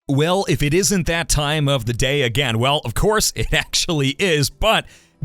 Well, if it isn't that time of the day again, well, of course it actually is, but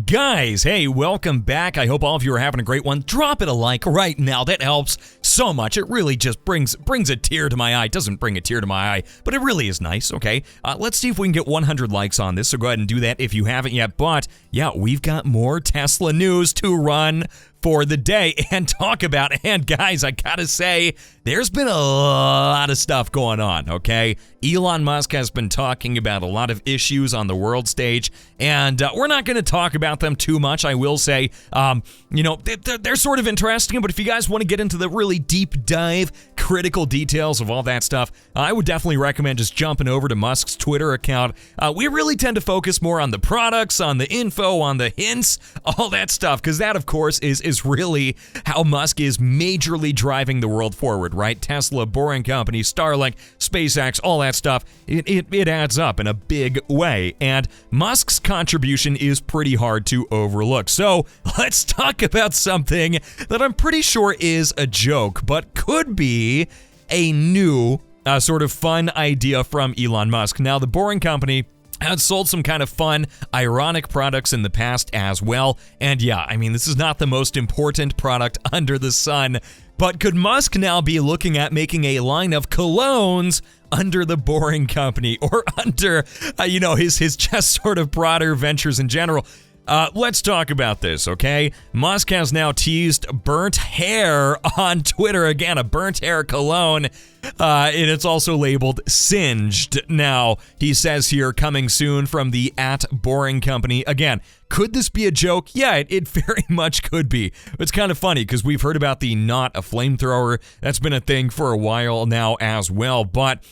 guys, hey, welcome back. I hope all of you are having a great one. Drop it a like right now. That helps so much. It really just brings a tear to my eye. It doesn't bring a tear to my eye, but it really is nice, okay? Let's see if we can get 100 likes on this, so go ahead and do that if you haven't yet. But, yeah, we've got more Tesla news to run for the day and talk about. And guys, I gotta say, there's been a lot of stuff going on, okay? Elon Musk has been talking about a lot of issues on the world stage, and we're not going to talk about them too much. I will say, they're sort of interesting, but if you guys want to get into the really deep dive, critical details of all that stuff, I would definitely recommend just jumping over to Musk's Twitter account. We really tend to focus more on the products, on the info, on the hints, all that stuff, because that, of course, is really how Musk is majorly driving the world forward, right? Tesla, Boring Company, Starlink, SpaceX, all that stuff, it adds up in a big way, and Musk's contribution is pretty hard to overlook. So let's talk about something that I'm pretty sure is a joke, but could be a new sort of fun idea from Elon Musk. Now, the Boring Company has sold some kind of fun, ironic products in the past as well. And yeah, I mean, this is not the most important product under the sun, but could Musk now be looking at making a line of colognes under the Boring Company, or under, his just sort of broader ventures in general? Let's talk about this, okay? Musk has now teased burnt hair on Twitter. Again, a burnt hair cologne, and it's also labeled singed. Now, he says here, coming soon from the @Boring Company. Again, could this be a joke? Yeah, it very much could be. It's kind of funny because we've heard about the not a flamethrower. That's been a thing for a while now as well, but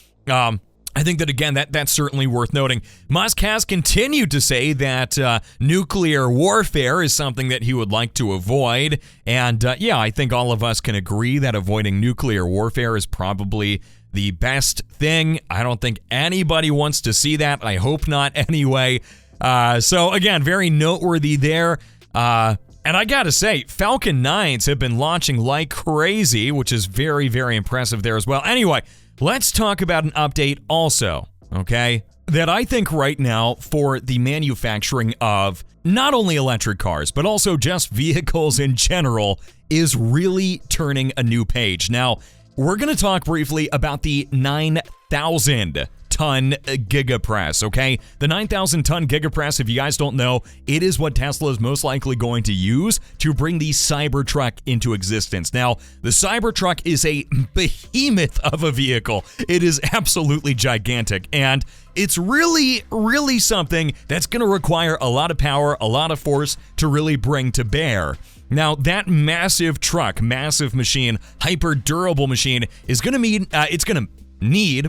I think that, again, that's certainly worth noting. Musk has continued to say that nuclear warfare is something that he would like to avoid. And I think all of us can agree that avoiding nuclear warfare is probably the best thing. I don't think anybody wants to see that. I hope not anyway. So, again, very noteworthy there. And I gotta say, Falcon 9s have been launching like crazy, which is very, very impressive there as well. Anyway, let's talk about an update also, okay, that I think right now for the manufacturing of not only electric cars, but also just vehicles in general is really turning a new page. Now, we're going to talk briefly about the 9,000-ton gigapress, okay? The 9,000-ton gigapress, if you guys don't know, it is what Tesla is most likely going to use to bring the Cybertruck into existence. Now, the Cybertruck is a behemoth of a vehicle. It is absolutely gigantic, and it's really, really something that's going to require a lot of power, a lot of force to really bring to bear. Now, that massive truck, massive machine, hyper-durable machine is going to need, it's going to need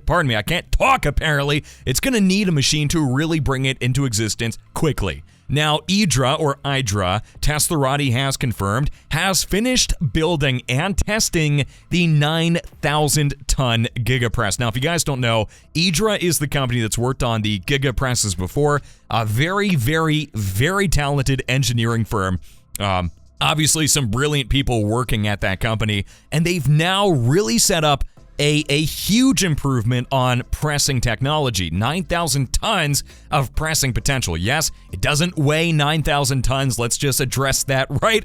a machine to really bring it into existence quickly. Now, Idra, Teslarati has confirmed, has finished building and testing the 9,000-ton gigapress. Now, if you guys don't know, Idra is the company that's worked on the gigapresses before. A very, very, very talented engineering firm. Obviously, some brilliant people working at that company, and they've now really set up a huge improvement on pressing technology. 9,000 tons of pressing potential. Yes, it doesn't weigh 9,000 tons. Let's just address that right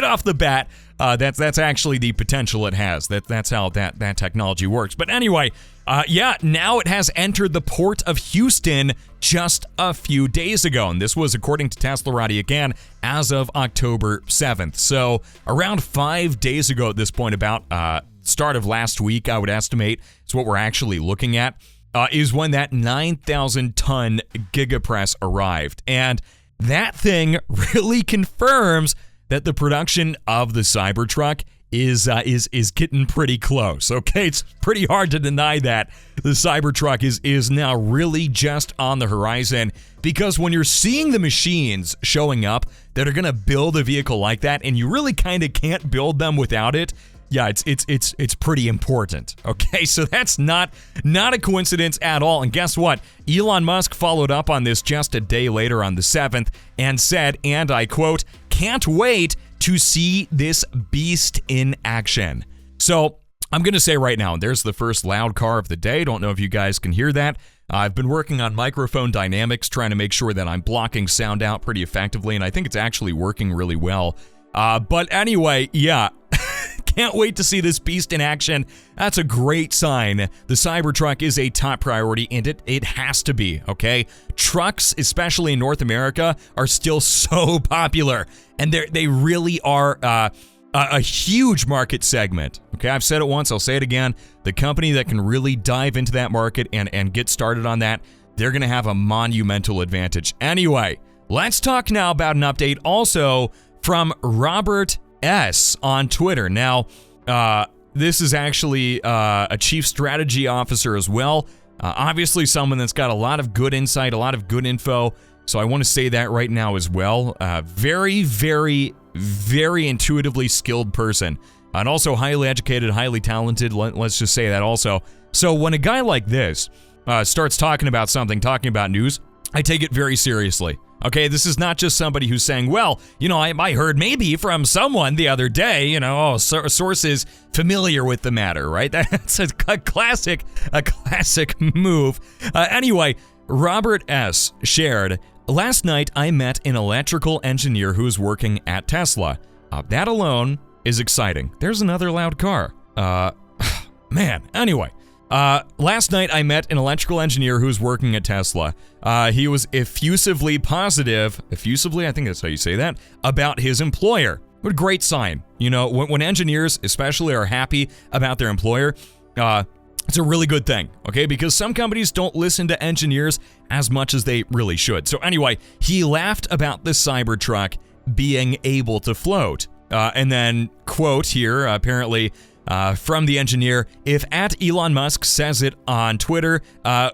off the bat. That's actually the potential it has. That's how that technology works. But anyway, now it has entered the port of Houston just a few days ago, and this was according to Teslarati again as of October 7th. So around 5 days ago at this point, about start of last week, I would estimate, is what we're actually looking at, is when that 9,000-ton gigapress arrived. And that thing really confirms that the production of the Cybertruck is getting pretty close, okay? It's pretty hard to deny that the Cybertruck is now really just on the horizon, because when you're seeing the machines showing up that are going to build a vehicle like that, and you really kind of can't build them without it, yeah, it's pretty important, okay? So that's not a coincidence at all. And guess what? Elon Musk followed up on this just a day later on the 7th and said, and I quote, "Can't wait to see this beast in action." So I'm going to say right now, there's the first loud car of the day. Don't know if you guys can hear that. I've been working on microphone dynamics, trying to make sure that I'm blocking sound out pretty effectively, and I think it's actually working really well. But anyway, yeah, can't wait to see this beast in action. That's a great sign. The Cybertruck is a top priority, and it has to be, okay? Trucks, especially in North America, are still so popular, and they really are a huge market segment. Okay, I've said it once, I'll say it again. The company that can really dive into that market and get started on that, they're going to have a monumental advantage. Anyway, let's talk now about an update also from Robert S. on Twitter. Now, this is actually a chief strategy officer as well. Obviously, someone that's got a lot of good insight, a lot of good info. So I want to say that right now as well. Very, very, very intuitively skilled person. And also highly educated, highly talented. Let's just say that also. So when a guy like this starts talking about something, talking about news, I take it very seriously. Okay, this is not just somebody who's saying, well, you know, I heard maybe from someone the other day, you know, sources familiar with the matter, right? That's a classic move. Anyway, Robert S. shared, last night I met an electrical engineer who's working at Tesla. That alone is exciting. There's another loud car. Man, anyway. Last night I met an electrical engineer who's working at Tesla. He was effusively positive, I think that's how you say that, about his employer. What a great sign. You know, when engineers especially are happy about their employer, it's a really good thing, okay? Because some companies don't listen to engineers as much as they really should. So anyway, he laughed about the Cybertruck being able to float. And then, quote here, apparently, from the engineer, if at Elon Musk says it on Twitter,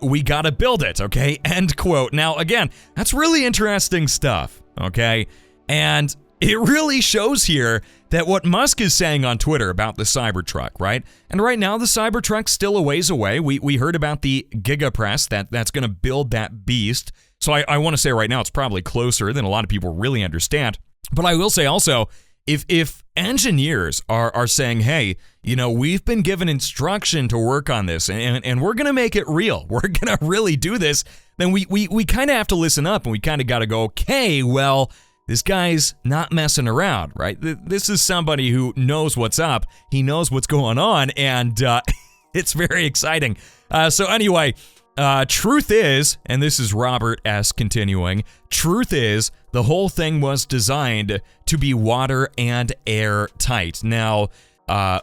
we gotta build it, okay? End quote. Now, again, that's really interesting stuff, okay? And it really shows here that what Musk is saying on Twitter about the Cybertruck, right? And right now, the Cybertruck's still a ways away. We heard about the Gigapress that's gonna build that beast. So I want to say right now, it's probably closer than a lot of people really understand. But I will say also, if engineers are saying, hey, you know, we've been given instruction to work on this and we're going to make it real, we're going to really do this, then we kind of have to listen up and we kind of got to go, okay, well, this guy's not messing around, right? This is somebody who knows what's up, he knows what's going on, and it's very exciting. So anyway, truth is, and this is Robert S. continuing, truth is, the whole thing was designed to be water and air tight. Now,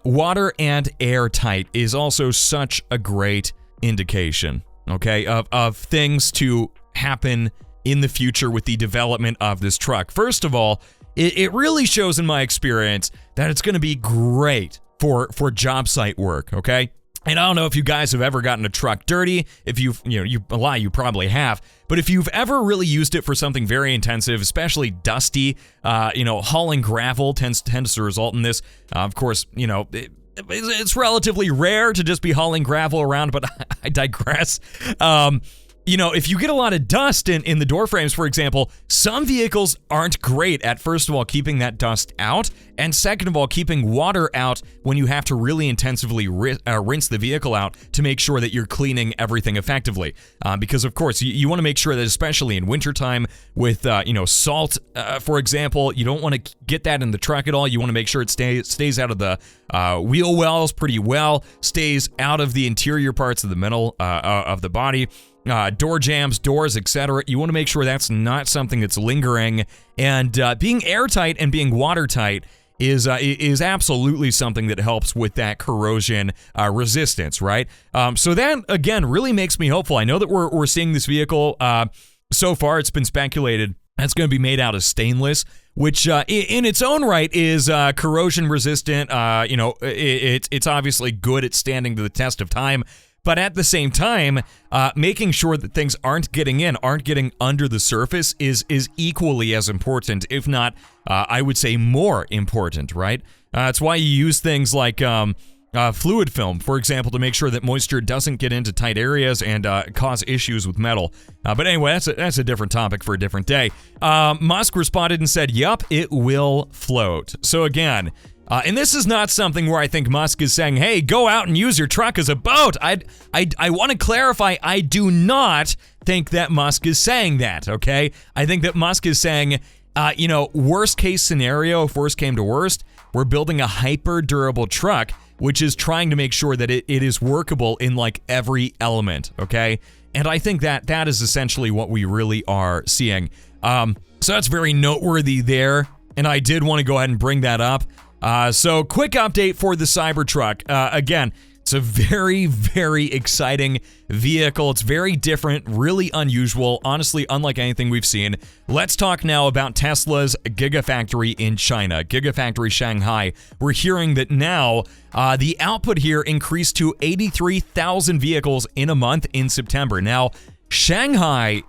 water and air tight is also such a great indication, okay, of things to happen in the future with the development of this truck. First of all, it really shows in my experience that it's going to be great for job site work, okay? And I don't know if you guys have ever gotten a truck dirty. If you probably have. But if you've ever really used it for something very intensive, especially dusty, hauling gravel tends to result in this. Of course, it's relatively rare to just be hauling gravel around, but I digress. If you get a lot of dust in the door frames, for example, some vehicles aren't great at, first of all, keeping that dust out, and second of all, keeping water out when you have to really intensively rinse the vehicle out to make sure that you're cleaning everything effectively. Because, of course, you want to make sure that, especially in wintertime with, salt, for example, you don't want to get that in the truck at all. You want to make sure it stays out of the wheel wells pretty well, stays out of the interior parts of the metal of the body. Door jambs, doors, etc. You want to make sure that's not something that's lingering, and being airtight and being watertight is absolutely something that helps with that corrosion resistance, right? So that again really makes me hopeful. I know that we're seeing this vehicle. So far, it's been speculated that's going to be made out of stainless, which in its own right is corrosion resistant. It's obviously good at standing to the test of time. But at the same time, making sure that things aren't getting under the surface is equally as important, if not, I would say more important, right? That's why you use things like fluid film, for example, to make sure that moisture doesn't get into tight areas and cause issues with metal. But anyway, that's a different topic for a different day. Musk responded and said, yup, it will float. So again, And this is not something where I think Musk is saying, hey, go out and use your truck as a boat. I want to clarify, I do not think that Musk is saying that, okay? I think that Musk is saying, worst case scenario, if worst came to worst, we're building a hyper durable truck, which is trying to make sure that it is workable in like every element, okay? And I think that is essentially what we really are seeing. So that's very noteworthy there, and I did want to go ahead and bring that up. So quick update for the Cybertruck. Again, it's a very, very exciting vehicle. It's very different, really unusual, honestly, unlike anything we've seen. Let's talk now about Tesla's Gigafactory in China, Gigafactory Shanghai. We're hearing that now the output here increased to 83,000 vehicles in a month in September. Now, Shanghai,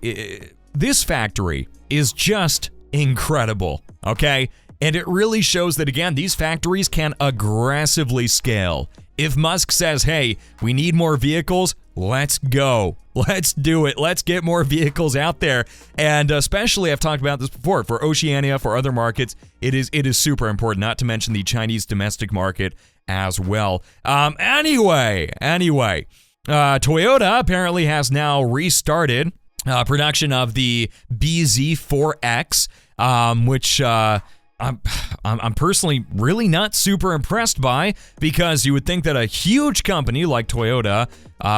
this factory is just incredible, okay? And it really shows that, again, these factories can aggressively scale. If Musk says, hey, we need more vehicles, let's go. Let's do it. Let's get more vehicles out there. And especially, I've talked about this before, for Oceania, for other markets, it is super important, not to mention the Chinese domestic market as well. Anyway, Toyota apparently has now restarted production of the BZ4X, which I'm personally really not super impressed by, because you would think that a huge company like Toyota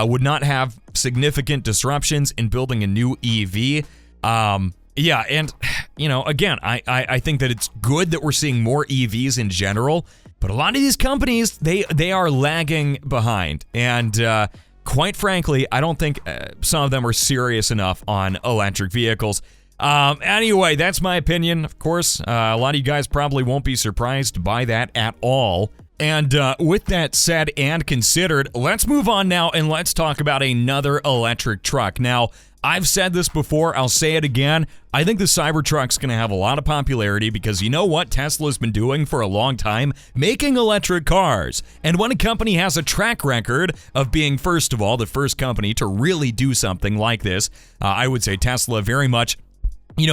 would not have significant disruptions in building a new EV. Yeah, and again, I think that it's good that we're seeing more EVs in general, but a lot of these companies, they are lagging behind, and quite frankly, I don't think some of them are serious enough on electric vehicles. Anyway, that's my opinion. Of course, a lot of you guys probably won't be surprised by that at all. And with that said and considered, let's move on now and let's talk about another electric truck. Now, I've said this before, I'll say it again. I think the Cybertruck's going to have a lot of popularity because you know what Tesla's been doing for a long time? Making electric cars. And when a company has a track record of being, first of all, the first company to really do something like this, I would say Tesla very much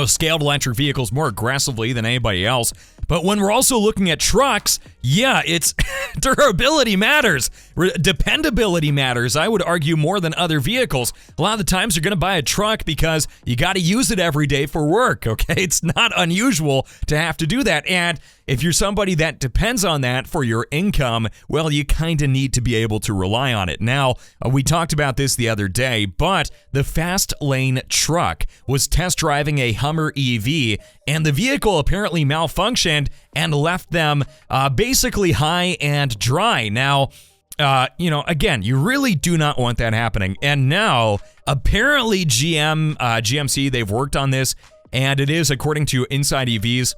scaled electric vehicles more aggressively than anybody else. But when we're also looking at trucks, yeah, it's durability matters. Dependability matters, I would argue, more than other vehicles. A lot of the times you're going to buy a truck because you got to use it every day for work, okay? It's not unusual to have to do that. And if you're somebody that depends on that for your income, well, you kind of need to be able to rely on it. Now, we talked about this the other day, but the Fast Lane truck was test driving a Hummer EV, and the vehicle apparently malfunctioned and left them basically high and dry. Now, again, you really do not want that happening. And now, apparently GMC, they've worked on this, and it is, according to Inside EVs,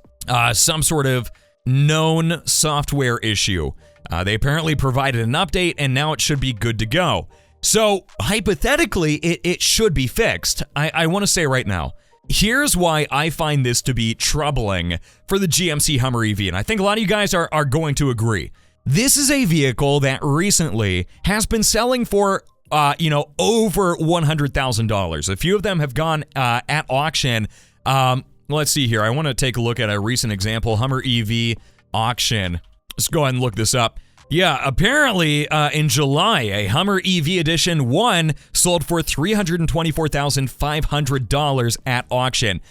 some sort of known software issue. They apparently provided an update, and now it should be good to go. So, hypothetically, it should be fixed. I want to say right now, here's why I find this to be troubling for the GMC Hummer EV, and I think a lot of you guys are going to agree. This is a vehicle that recently has been selling for, over $100,000. A few of them have gone at auction. Let's see here. I want to take a look at a recent example, Hummer EV auction. Let's go ahead and look this up. Yeah, apparently in July, a Hummer EV Edition 1 sold for $324,500 at auction.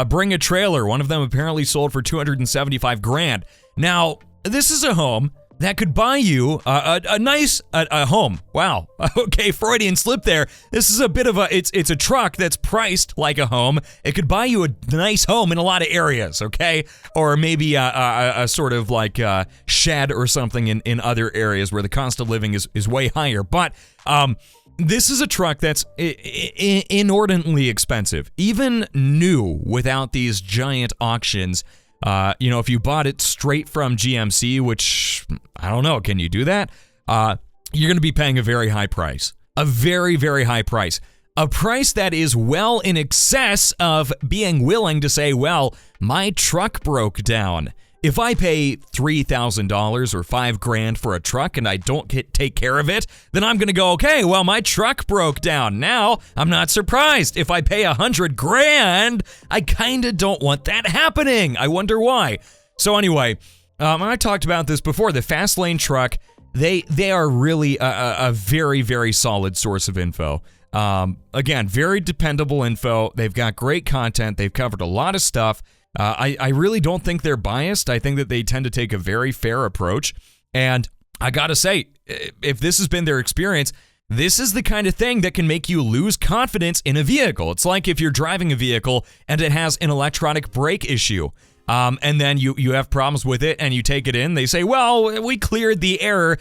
Bring a Trailer, one of them apparently sold for $275,000. Now, this is a home that could buy you a nice home. Wow. Okay, Freudian slip there. This is a bit of it's a truck that's priced like a home. It could buy you a nice home in a lot of areas, okay? Or maybe a sort of like shed or something in other areas where the cost of living is way higher. But this is a truck that's inordinately expensive, even new without these giant auctions. If you bought it straight from GMC, which, I don't know, can you do that? You're going to be paying a very high price. A very, very high price. A price that is well in excess of being willing to say, well, my truck broke down. If I pay $3,000 or $5,000 for a truck and I don't take care of it, then I'm going to go, okay, well, my truck broke down. Now, I'm not surprised. If I pay $100,000, I kind of don't want that happening. I wonder why. So anyway, I talked about this before. The fast lane truck, they are really a very, very solid source of info. Again, very dependable info. They've got great content. They've covered a lot of stuff. I really don't think they're biased. I think that they tend to take a very fair approach. And I gotta say, if this has been their experience, this is the kind of thing that can make you lose confidence in a vehicle. It's like if you're driving a vehicle and it has an electronic brake issue. And then you have problems with it and you take it in. They say, well, we cleared the error.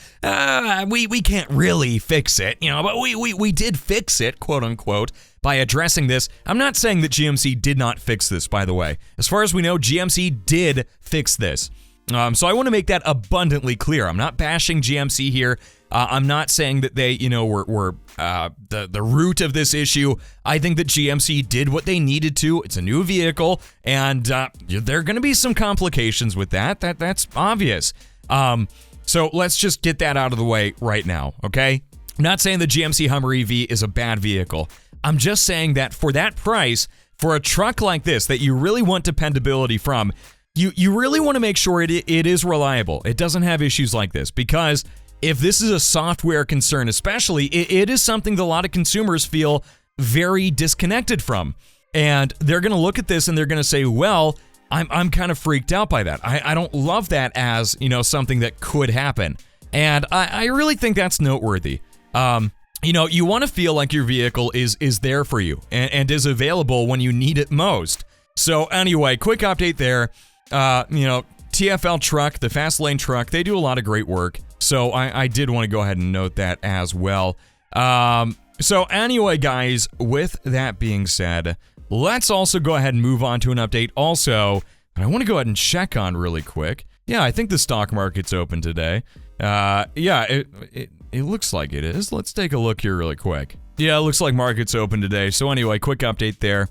We can't really fix it, but we did fix it, quote unquote, by addressing this. I'm not saying that GMC did not fix this, by the way. As far as we know, GMC did fix this. So I want to make that abundantly clear. I'm not bashing GMC here. I'm not saying that they, were the root of this issue. I think that GMC did what they needed to. It's a new vehicle, and there are going to be some complications with that. That's obvious. So let's just get that out of the way right now, okay? I'm not saying the GMC Hummer EV is a bad vehicle. I'm just saying that for that price, for a truck like this that you really want dependability from, you really want to make sure it is reliable. It doesn't have issues like this, because if this is a software concern especially, it is something that a lot of consumers feel very disconnected from. And they're going to look at this and they're going to say, well, I'm kind of freaked out by that. I don't love that as, something that could happen. And I really think that's noteworthy. You want to feel like your vehicle is there for you and is available when you need it most. So anyway, quick update there. TFL truck, the fast lane truck, they do a lot of great work. So I did want to go ahead and note that as well. So anyway, guys, with that being said, let's also go ahead and move on to an update also. I want to go ahead and check on really quick. Yeah, I think the stock market's open today. It looks like it is. Let's take a look here really quick. Yeah, it looks like market's open today. So anyway, quick update there.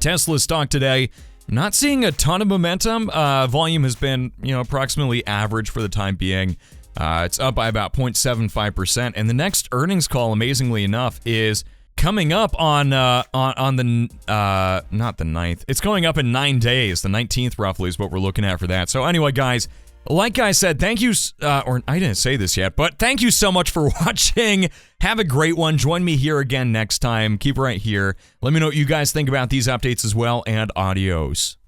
Tesla stock today, not seeing a ton of momentum. Volume has been, approximately average for the time being. It's up by about 0.75%. And the next earnings call, amazingly enough, is coming up on the not the 9th. It's going up in 9 days. The 19th roughly is what we're looking at for that. So anyway, guys, like I said, thank you, or I didn't say this yet, but thank you so much for watching. Have a great one. Join me here again next time. Keep right here. Let me know what you guys think about these updates as well, and adios.